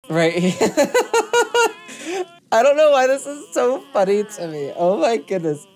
Right. I don't know why this is so funny to me. Oh my goodness.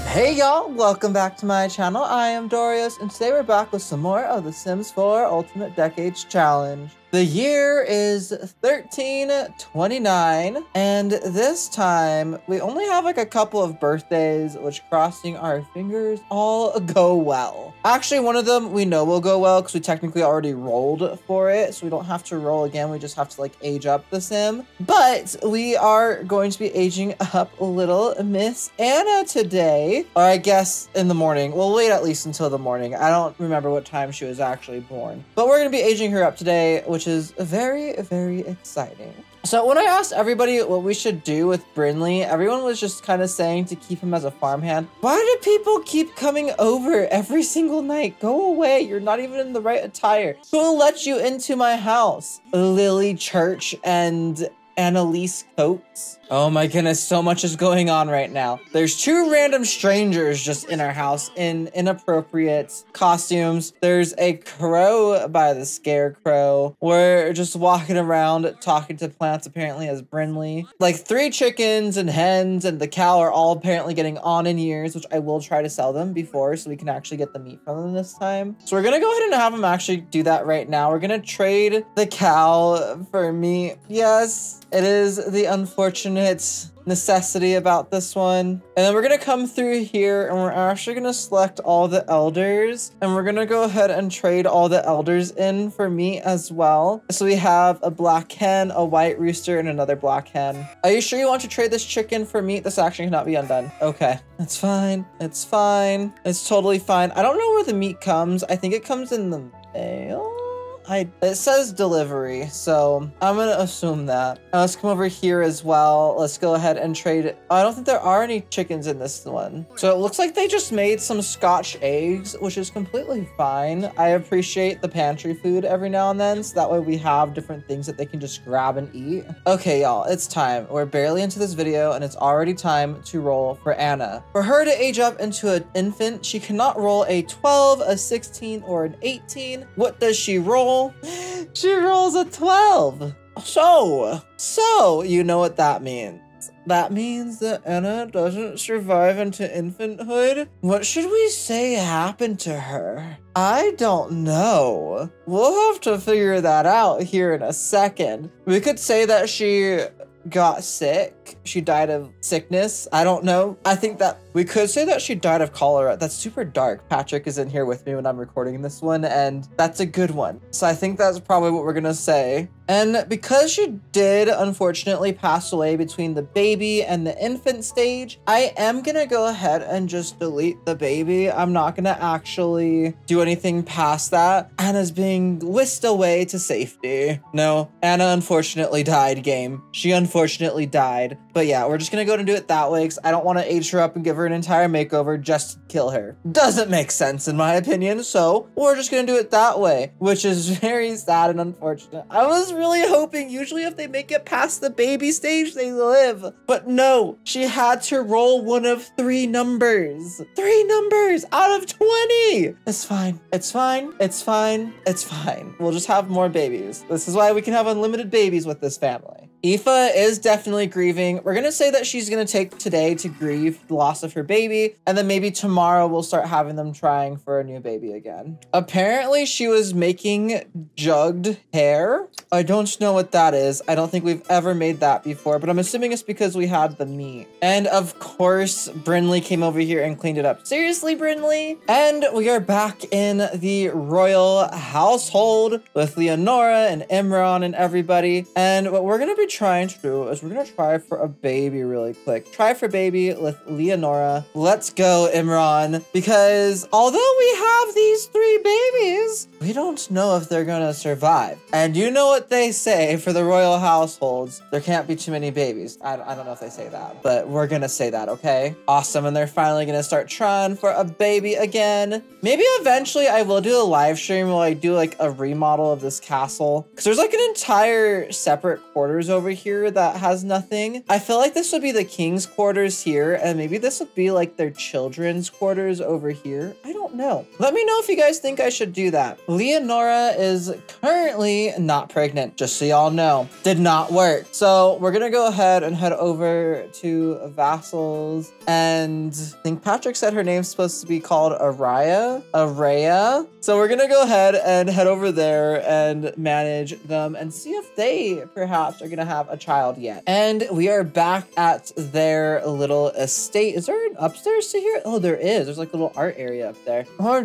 Hey y'all, welcome back to my channel. I am Dorios, and today we're back with some more of the Sims 4 Ultimate Decades Challenge. The year is 1329, and this time we only have like a couple of birthdays, which, crossing our fingers, all go well. Actually, one of them we know will go well because we technically already rolled for it, so we don't have to roll again. We just have to like age up the sim. But we are going to be aging up little Miss Anna today, or I guess in the morning. We'll wait at least until the morning. I don't remember what time she was actually born, but we're going to be aging her up today, which is very, very exciting. So when I asked everybody what we should do with Brinley, everyone was just kind of saying to keep him as a farmhand. Why do people keep coming over every single night? Go away. You're not even in the right attire. Who will let you into my house? Lily Church and Annalise Coates. Oh my goodness, so much is going on right now. There's two random strangers just in our house in inappropriate costumes. There's a crow by the scarecrow. We're just walking around talking to plants apparently as Brinley. Like 3 chickens and hens and the cow are all apparently getting on in years, which I will try to sell them before so we can actually get the meat from them this time. So we're gonna go ahead and have them actually do that right now. We're gonna trade the cow for meat. Yes, it is the unfortunate necessity about this one. And then we're gonna come through here and we're actually gonna select all the elders, and we're gonna go ahead and trade all the elders in for meat as well. So we have a black hen, a white rooster, and another black hen. Are you sure you want to trade this chicken for meat? This action cannot be undone. Okay, that's fine. It's fine. It's totally fine. I don't know where the meat comes. I think it comes in the mail. It says delivery, so I'm gonna assume that. Now let's come over here as well. Let's go ahead and trade it. I don't think there are any chickens in this one. So it looks like they just made some Scotch eggs, which is completely fine. I appreciate the pantry food every now and then, so that way we have different things that they can just grab and eat. Okay, y'all, it's time. We're barely into this video, and it's already time to roll for Anna. For her to age up into an infant, she cannot roll a 12, a 16, or an 18. What does she roll? She rolls a 12. So you know what that means. That means that Anna doesn't survive into infanthood. What should we say happened to her? I don't know. We'll have to figure that out here in a second. We could say that she got sick. She died of sickness. I don't know. I think that we could say that she died of cholera. That's super dark. Patrick is in here with me when I'm recording this one, and that's a good one. So I think that's probably what we're gonna say. And because she did unfortunately pass away between the baby and the infant stage, I am gonna go ahead and just delete the baby. I'm not gonna actually do anything past that. Anna's being whisked away to safety. No, Anna unfortunately died, game. She unfortunately died. But yeah, we're just gonna go and do it that way because I don't want to age her up and give her an entire makeover just to kill her. Doesn't make sense in my opinion, so we're just gonna do it that way, which is very sad and unfortunate. I was really hoping usually if they make it past the baby stage, they live. But no, she had to roll one of 3 numbers. 3 numbers out of 20. It's fine. It's fine. It's fine. It's fine. We'll just have more babies. This is why we can have unlimited babies with this family. Aoife is definitely grieving. We're gonna say that she's gonna take today to grieve the loss of her baby, and then maybe tomorrow we'll start having them trying for a new baby again. Apparently she was making jugged hair. I don't know what that is. I don't think we've ever made that before, but I'm assuming it's because we had the meat. And of course, Brinley came over here and cleaned it up. Seriously, Brinley? And we are back in the royal household with Leonora and Imran and everybody. And what we're gonna be trying to do is we're gonna try for a baby really quick. Try for baby with Leonora. Let's go, Imran. Because although we have these 3 babies, we don't know if they're gonna survive. And you know what they say for the royal households, there can't be too many babies. I don't know if they say that, but we're gonna say that, okay? Awesome, and they're finally gonna start trying for a baby again. Maybe eventually I will do a live stream where I do like a remodel of this castle. Because there's like an entire separate quarters over over here that has nothing. I feel like this would be the king's quarters here, and maybe this would be like their children's quarters over here. I don't know. Let me know if you guys think I should do that. Leonora is currently not pregnant, just so y'all know. Did not work. So we're gonna go ahead and head over to Vassals, and I think Patrick said her name's supposed to be called Araya. So we're gonna go ahead and head over there and manage them and see if they perhaps are gonna have a child yet. And we are back at their little estate. Is there an upstairs to here? Oh, there is. There's like a little art area up there. Oh,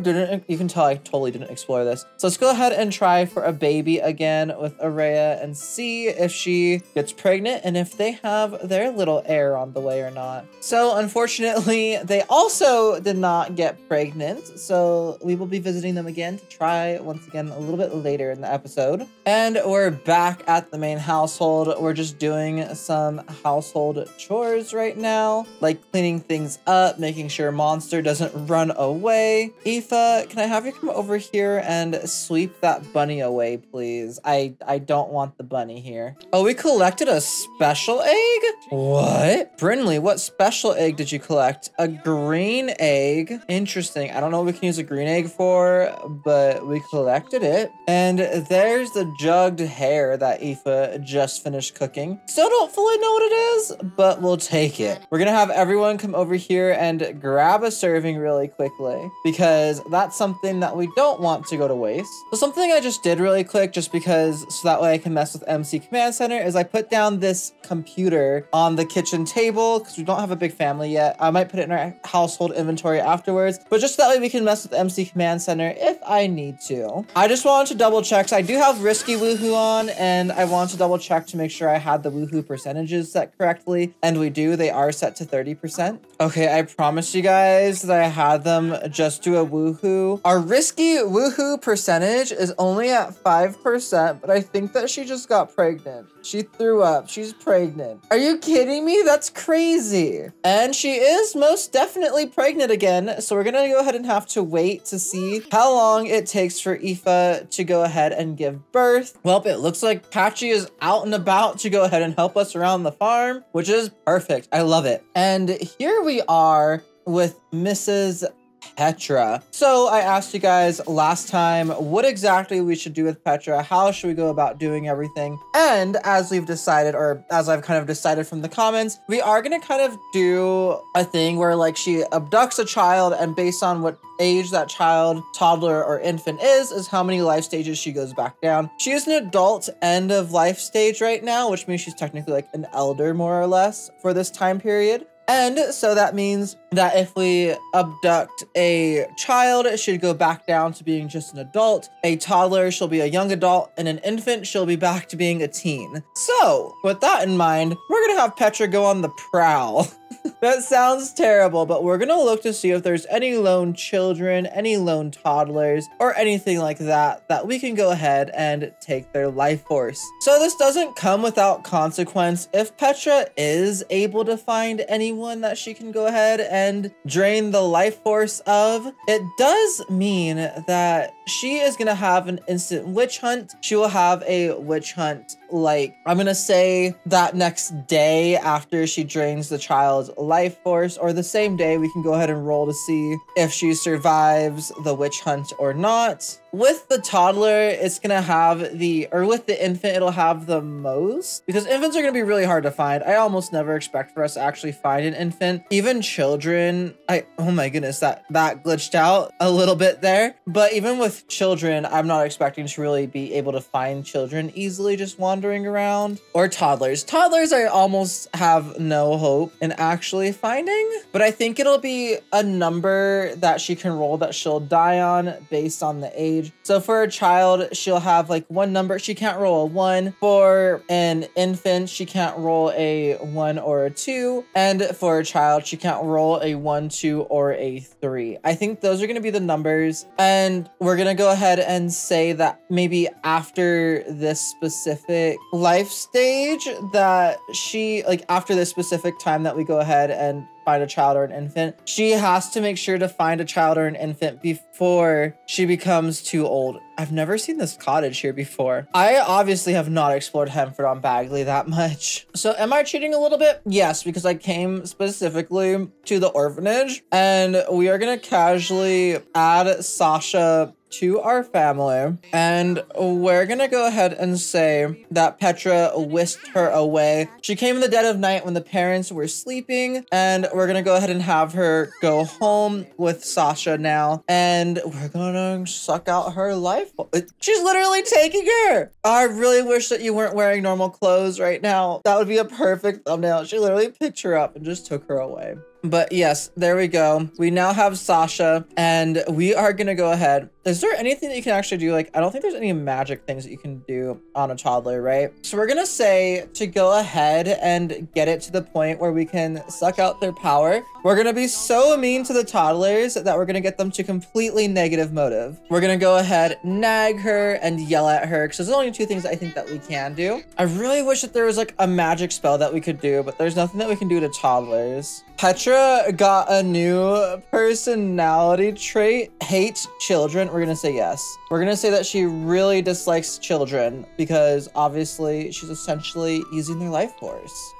you can tell I totally didn't explore this. So let's go ahead and try for a baby again with Araya and see if she gets pregnant and if they have their little heir on the way or not. So unfortunately, they also did not get pregnant. So we will be visiting them again to try once again a little bit later in the episode. And we're back at the main household. We're just doing some household chores right now, like cleaning things up, making sure Monster doesn't run away. Aoife, can I have you come over here and sweep that bunny away, please? I don't want the bunny here. Oh, we collected a special egg? What? Brinley, what special egg did you collect? A green egg. Interesting. I don't know what we can use a green egg for, but we collected it. And there's the jugged hare that Aoife just finished cooking. Still don't fully know what it is, but we'll take it. We're gonna have everyone come over here and grab a serving really quickly because that's something that we don't want to go to waste. So something I just did really quick just because so that way I can mess with MC Command Center is I put down this computer on the kitchen table because we don't have a big family yet. I might put it in our household inventory afterwards, but just that way we can mess with MC Command Center if I need to. I just wanted to double check. So I do have Risky Woohoo on, and I wanted to double check to make sure I had the Woohoo percentages set correctly, and we do. They are set to 30%. Okay, I promised you guys that I had them just do a Woohoo. Our Risky Woohoo percentage is only at 5%, but I think that she just got pregnant. She threw up. She's pregnant. Are you kidding me? That's crazy. And she is most definitely pregnant again. So we're gonna go ahead and have to wait to see how long it takes for Aoife to go ahead and give birth. Well, it looks like Patchy is out and about to go ahead and help us around the farm, which is perfect. I love it. And here we are with Mrs. Petra. So I asked you guys last time what exactly we should do with Petra. How should we go about doing everything? And as we've decided, or as I've kind of decided from the comments, we are going to kind of do a thing where like she abducts a child, and based on what age that child, toddler, or infant is how many life stages she goes back down. She is an adult end of life stage right now, which means she's technically like an elder more or less for this time period. And so that means that if we abduct a child, she'd go back down to being just an adult. A toddler, she'll be a young adult. And an infant, she'll be back to being a teen. So with that in mind, we're gonna have Petra go on the prowl. That sounds terrible, but we're gonna look to see if there's any lone children, any lone toddlers, or anything like that that we can go ahead and take their life force. So this doesn't come without consequence. If Petra is able to find anyone that she can go ahead and drain the life force of, it does mean that she is gonna have an instant witch hunt. She will have a witch hunt, like, I'm gonna say that next day after she drains the child's life force, or the same day. We can go ahead and roll to see if she survives the witch hunt or not. With the toddler, it's gonna have with the infant, it'll have the most, because infants are gonna be really hard to find. I almost never expect for us to actually find an infant. Even children, oh my goodness, that glitched out a little bit there. But even with children, I'm not expecting to really be able to find children easily just wandering around. Or toddlers. Toddlers, I almost have no hope in actually finding, but I think it'll be a number that she can roll that she'll die on based on the age. So for a child, she'll have like one number. She can't roll a 1. For an infant, she can't roll a 1 or a 2. And for a child, she can't roll a 1, 2, or a 3. I think those are going to be the numbers. And we're going to go ahead and say that maybe after this specific life stage that she, like after this specific time that we go ahead and find a child or an infant. She has to make sure to find a child or an infant before she becomes too old. I've never seen this cottage here before. I obviously have not explored Hemford on Bagley that much. So am I cheating a little bit? Yes, because I came specifically to the orphanage and we are gonna casually add Sasha to our family, and we're gonna go ahead and say that Petra whisked her away. She came in the dead of night when the parents were sleeping, and we're gonna go ahead and have her go home with Sasha now, and we're gonna suck out her life. She's literally taking her. I really wish that you weren't wearing normal clothes right now. That would be a perfect thumbnail. She literally picked her up and just took her away. But yes, there we go. We now have Sasha, and we are gonna go ahead. Is there anything that you can actually do? Like, I don't think there's any magic things that you can do on a toddler, right? So we're gonna say to go ahead and get it to the point where we can suck out their power. We're gonna be so mean to the toddlers that we're gonna get them to completely negative motive. We're gonna go ahead, nag her, and yell at her, because there's only two things I think that we can do. I really wish that there was like a magic spell that we could do, but there's nothing that we can do to toddlers. Petra got a new personality trait, hate children. We're gonna say yes. We're gonna say that she really dislikes children because obviously she's essentially using their life force.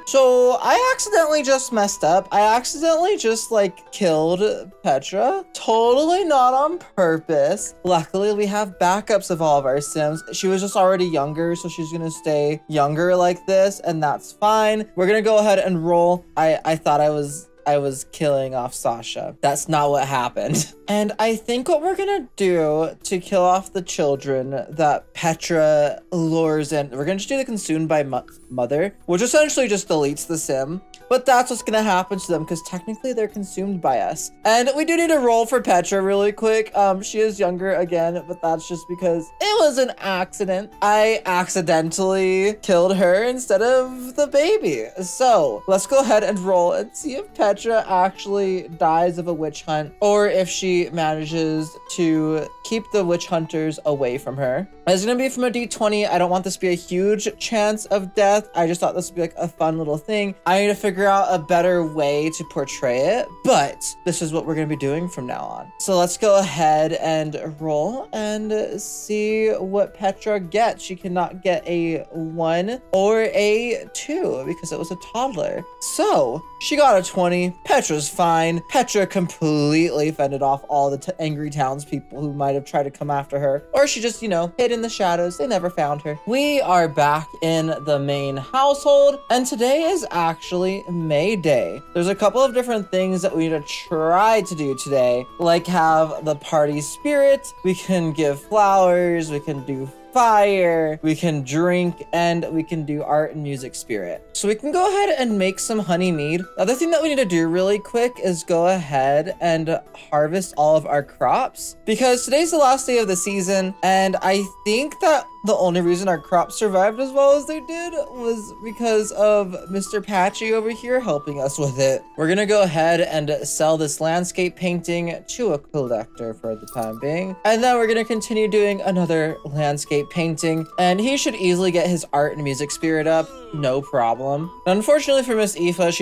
So I accidentally just messed up. I accidentally just like killed Petra. Totally not on purpose. Luckily, we have backups of all of our Sims. She was just already younger, so she's gonna stay younger like this, and that's fine. We're gonna go ahead and roll. I thought I was killing off Sasha. That's not what happened. And I think what we're gonna do to kill off the children that Petra lures in, we're gonna just do the consumed by mother, which essentially just deletes the sim. But that's what's gonna happen to them because technically they're consumed by us. And we do need to roll for Petra really quick. She is younger again, but that's just because it was an accident. I accidentally killed her instead of the baby. So let's go ahead and roll and see if Petra actually dies of a witch hunt or if she manages to keep the witch hunters away from her. It's gonna be from a d20. I don't want this to be a huge chance of death. I just thought this would be like a fun little thing. I need to figure out a better way to portray it, but this is what we're gonna be doing from now on. So let's go ahead and roll and see what Petra gets. She cannot get a 1 or a 2 because it was a toddler. So she got a 20. Petra's fine. Petra completely fended off all the angry townspeople who might have tried to come after her, or she just, you know, hid in the shadows. They never found her. We are back in the main household, and today is actually May Day. There's a couple of different things that we need to try to do today, like have the party spirit. We can give flowers. We can do fire, we can drink, and we can do art and music spirit. So we can go ahead and make some honey mead. The other thing that we need to do really quick is go ahead and harvest all of our crops because today's the last day of the season, and I think that the only reason our crops survived as well as they did was because of Mr. Patchy over here helping us with it. We're gonna go ahead and sell this landscape painting to a collector for the time being, and then we're gonna continue doing another landscape painting, and he should easily get his art and music spirit up, no problem. Unfortunately for Miss Aoife,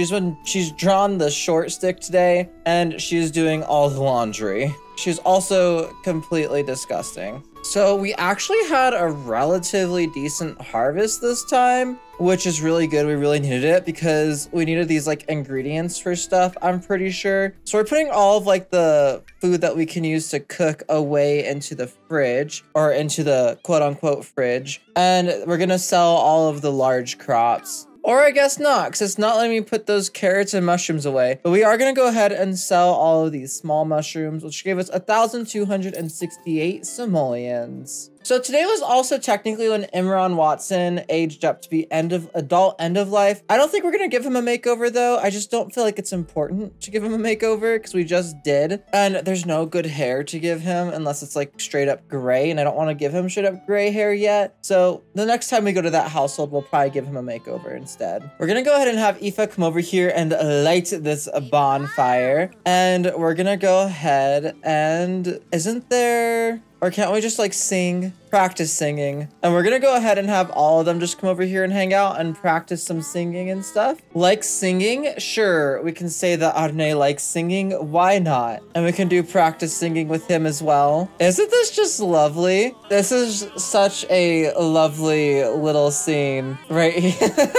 she's drawn the short stick today, and she's doing all the laundry. She's also completely disgusting. So we actually had a relatively decent harvest this time, which is really good. We really needed it because we needed these like ingredients for stuff, I'm pretty sure. So we're putting all of like the food that we can use to cook away into the fridge, or into the quote unquote fridge. And we're gonna sell all of the large crops. Or I guess not, because it's not letting me put those carrots and mushrooms away. But we are going to go ahead and sell all of these small mushrooms, which gave us 1,268 simoleons. So today was also technically when Imran Watson aged up to be adult end of life. I don't think we're gonna give him a makeover though. I just don't feel like it's important to give him a makeover because we just did. And there's no good hair to give him unless it's like straight up gray, and I don't want to give him straight up gray hair yet. So the next time we go to that household, we'll probably give him a makeover instead. We're gonna go ahead and have Aoife come over here and light this bonfire. And we're gonna go ahead and Or can't we just like sing, practice singing? And we're gonna go ahead and have all of them just come over here and hang out and practice some singing and stuff. Like singing? Sure, we can say that Arne likes singing. Why not? And we can do practice singing with him as well. Isn't this just lovely? This is such a lovely little scene right here.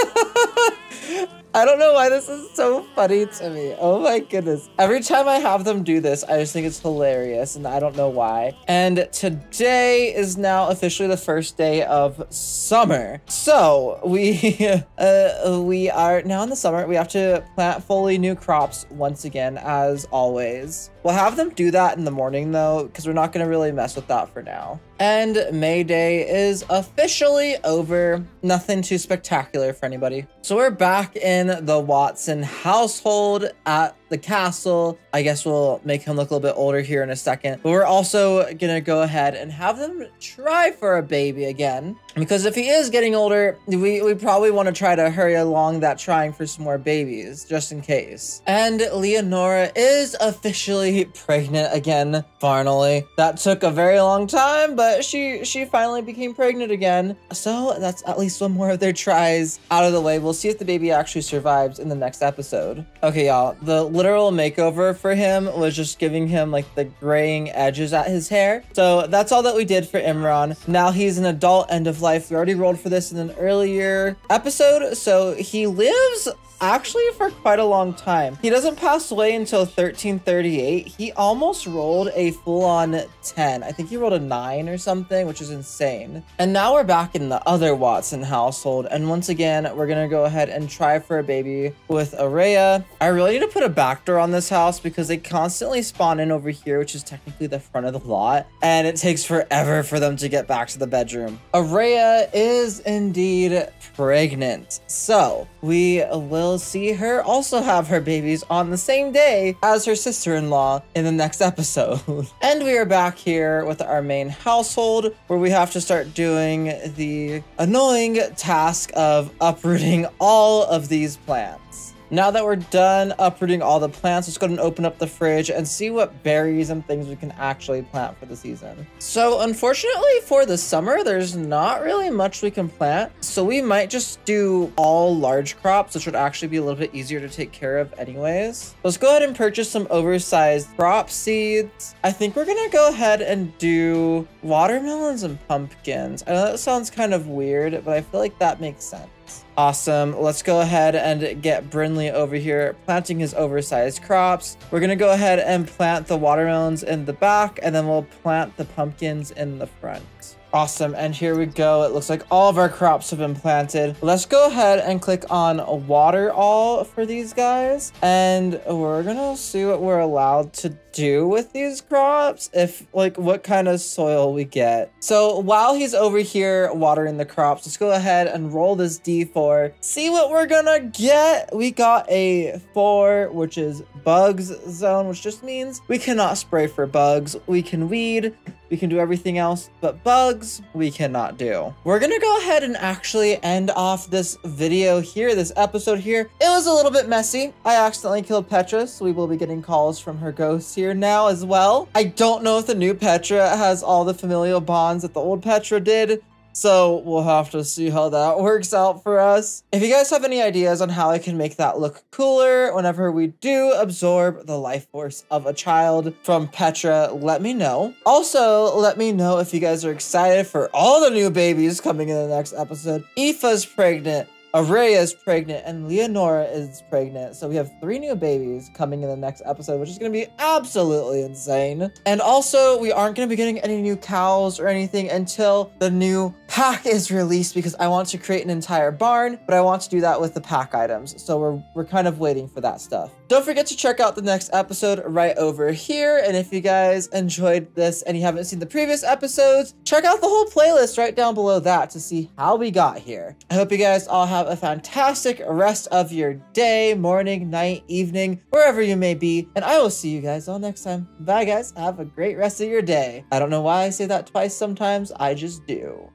I don't know why this is so funny to me. Oh my goodness. Every time I have them do this, I just think it's hilarious and I don't know why. And today is now officially the first day of summer. So we are now in the summer. We have to plant fully new crops once again, as always. We'll have them do that in the morning though, because we're not gonna really mess with that for now. And May Day is officially over. Nothing too spectacular for anybody. So we're back in the Watson household at the castle. I guess we'll make him look a little bit older here in a second. But we're also gonna go ahead and have them try for a baby again. Because if he is getting older, we probably want to try to hurry along that trying for some more babies, just in case. And Leonora is officially pregnant again, finally. That took a very long time, but she finally became pregnant again. So that's at least one more of their tries out of the way. We'll see if the baby actually survives in the next episode. Okay, y'all, the literal makeover for him was just giving him like the graying edges at his hair. So that's all that we did for Imran. Now he's an adult, end of life. We already rolled for this in an earlier episode, so he lives actually for quite a long time. He doesn't pass away until 1338. He almost rolled a full-on 10. I think he rolled a 9 or something, which is insane. And now we're back in the other Watson household, and once again, we're gonna go ahead and try for a baby with Araya. I really need to put a back door on this house because they constantly spawn in over here, which is technically the front of the lot, and it takes forever for them to get back to the bedroom. Araya is indeed pregnant, so we will see her also have her babies on the same day as her sister-in-law in the next episode. And we are back here with our main household, where we have to start doing the annoying task of uprooting all of these plants. Now that we're done uprooting all the plants, let's go and open up the fridge and see what berries and things we can actually plant for the season. So unfortunately for the summer, there's not really much we can plant. So we might just do all large crops, which would actually be a little bit easier to take care of anyways. Let's go ahead and purchase some oversized crop seeds. I think we're gonna go ahead and do watermelons and pumpkins. I know that sounds kind of weird, but I feel like that makes sense. Awesome. Let's go ahead and get Brinley over here planting his oversized crops. We're going to go ahead and plant the watermelons in the back, and then we'll plant the pumpkins in the front. Awesome, and here we go. It looks like all of our crops have been planted. Let's go ahead and click on water all for these guys, and we're gonna see what we're allowed to do with these crops, if like what kind of soil we get. So while he's over here watering the crops, let's go ahead and roll this D4, see what we're gonna get. We got a 4, which is bugs zone, which just means we cannot spray for bugs. We can weed, we can do everything else, but bugs we cannot do. We're gonna go ahead and actually end off this video here, this episode here. It was a little bit messy. I accidentally killed Petra, so we will be getting calls from her ghosts here now as well. I don't know if the new Petra has all the familial bonds that the old Petra did, so we'll have to see how that works out for us. If you guys have any ideas on how I can make that look cooler whenever we do absorb the life force of a child from Petra, let me know. Also, let me know if you guys are excited for all the new babies coming in the next episode. Aoife's pregnant, Araya is pregnant, and Leonora is pregnant. So we have 3 new babies coming in the next episode, which is going to be absolutely insane. And also, we aren't going to be getting any new cows or anything until the new pack is released, because I want to create an entire barn, but I want to do that with the pack items. So we're kind of waiting for that stuff. Don't forget to check out the next episode right over here. And if you guys enjoyed this and you haven't seen the previous episodes, check out the whole playlist right down below that to see how we got here. I hope you guys all have a fantastic rest of your day, morning, night, evening, wherever you may be. And I will see you guys all next time. Bye guys, have a great rest of your day. I don't know why I say that twice sometimes, I just do.